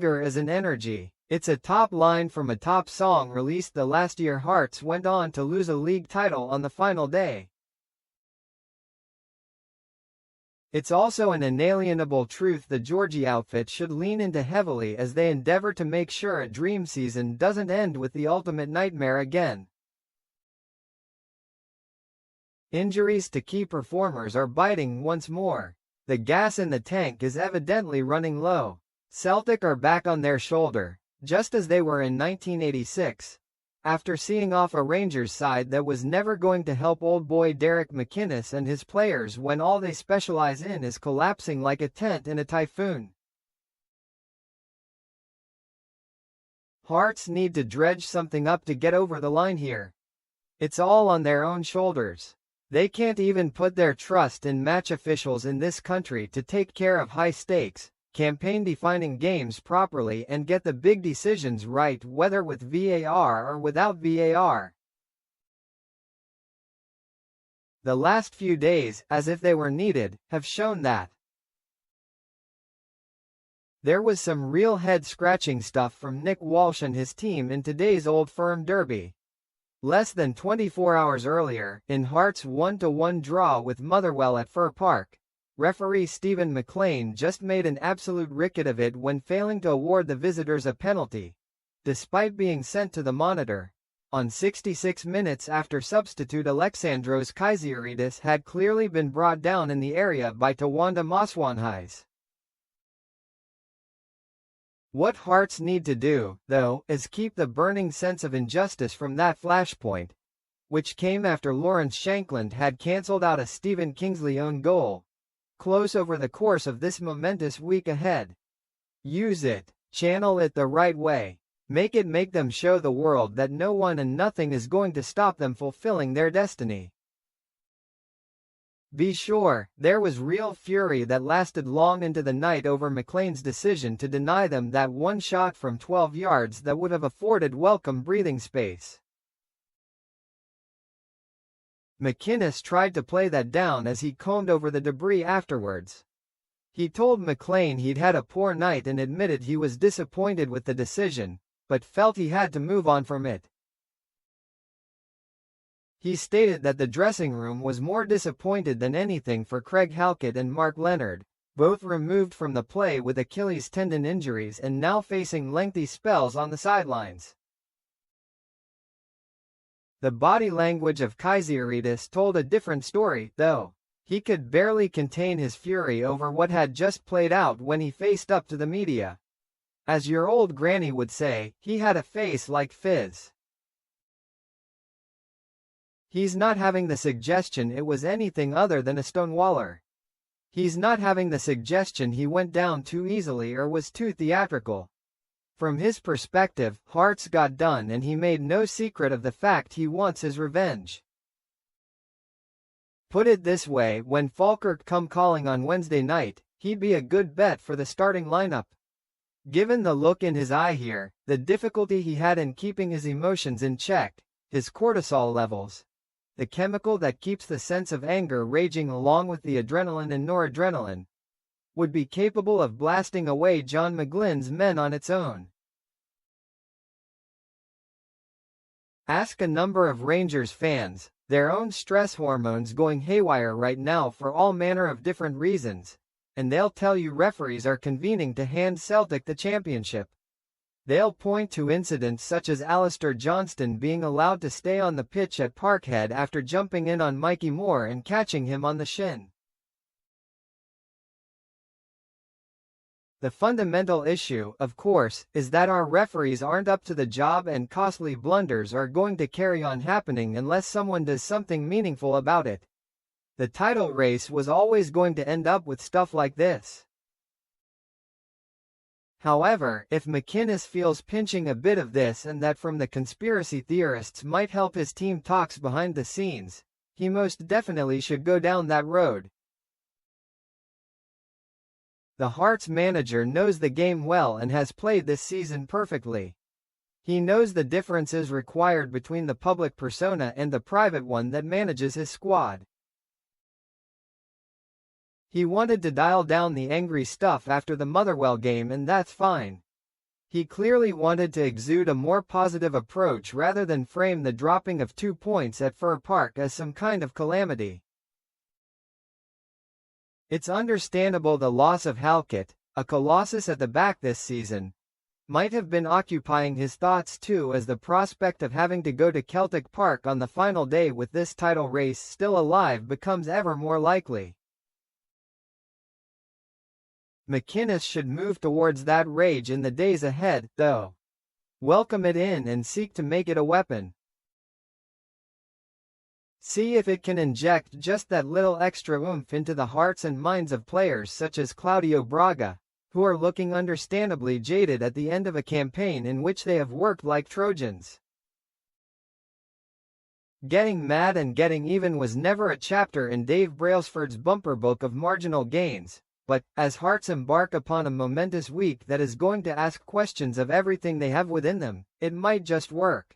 Anger is an energy. It's a top line from a top song released the last year Hearts went on to lose a league title on the final day. It's also an inalienable truth the Georgie outfit should lean into heavily as they endeavour to make sure a dream season doesn't end with the ultimate nightmare again. Injuries to key performers are biting once more. The gas in the tank is evidently running low. Celtic are back on their shoulder, just as they were in 1986. After seeing off a Rangers side that was never going to help old boy Derek McInnes and his players when all they specialise in is collapsing like a tent in a typhoon. Hearts need to dredge something up to get over the line here. It's all on their own shoulders. They can't even put their trust in match officials in this country to take care of high-stakes, campaign-defining games properly and get the big decisions right, whether with VAR or without VAR. The last few days, as if they were needed, have shown that. There was some real head-scratching stuff from Nick Walsh and his team in today's Old Firm derby. Less than 24 hours earlier, in Hearts' 1-1 draw with Motherwell at Fir Park, referee Stephen McLean just made an absolute ricket of it when failing to award the visitors a penalty, despite being sent to the monitor, on 66 minutes after substitute Alexandros Kaiseridis had clearly been brought down in the area by Tawanda Maswanhais. What Hearts need to do, though, is keep the burning sense of injustice from that flashpoint, which came after Lawrence Shankland had cancelled out a Stephen Kingsley own goal, close over the course of this momentous week ahead. Use it, channel it the right way, make them show the world that no one and nothing is going to stop them fulfilling their destiny. Be sure, there was real fury that lasted long into the night over McLean's decision to deny them that one shot from 12 yards that would have afforded welcome breathing space. McInnes tried to play that down as he combed over the debris afterwards. He told McLean he'd had a poor night and admitted he was disappointed with the decision, but felt he had to move on from it. He stated that the dressing room was more disappointed than anything for Craig Halkett and Mark Leonard, both removed from the play with Achilles tendon injuries and now facing lengthy spells on the sidelines. The body language of Kaiseridis told a different story, though. He could barely contain his fury over what had just played out when he faced up to the media. As your old granny would say, he had a face like fizz. He's not having the suggestion it was anything other than a stonewaller. He's not having the suggestion he went down too easily or was too theatrical. From his perspective, Hearts got done and he made no secret of the fact he wants his revenge. Put it this way, when Falkirk come calling on Wednesday night, he'd be a good bet for the starting lineup. Given the look in his eye here, the difficulty he had in keeping his emotions in check, his cortisol levels, the chemical that keeps the sense of anger raging along with the adrenaline and noradrenaline, would be capable of blasting away John McGlynn's men on its own. Ask a number of Rangers fans, their own stress hormones going haywire right now for all manner of different reasons, and they'll tell you referees are convening to hand Celtic the championship. They'll point to incidents such as Alistair Johnston being allowed to stay on the pitch at Parkhead after jumping in on Mikey Moore and catching him on the shin. The fundamental issue, of course, is that our referees aren't up to the job and costly blunders are going to carry on happening unless someone does something meaningful about it. The title race was always going to end up with stuff like this. However, if McInnes feels pinching a bit of this and that from the conspiracy theorists might help his team talks behind the scenes, he most definitely should go down that road. The Hearts manager knows the game well and has played this season perfectly. He knows the differences required between the public persona and the private one that manages his squad. He wanted to dial down the angry stuff after the Motherwell game, and that's fine. He clearly wanted to exude a more positive approach rather than frame the dropping of 2 points at Fir Park as some kind of calamity. It's understandable the loss of Halkett, a colossus at the back this season, might have been occupying his thoughts too, as the prospect of having to go to Celtic Park on the final day with this title race still alive becomes ever more likely. McInnes should move towards that rage in the days ahead, though. Welcome it in and seek to make it a weapon. See if it can inject just that little extra oomph into the hearts and minds of players such as Claudio Braga, who are looking understandably jaded at the end of a campaign in which they have worked like Trojans. Getting mad and getting even was never a chapter in Dave Brailsford's bumper book of marginal gains, but, as Hearts embark upon a momentous week that is going to ask questions of everything they have within them, it might just work.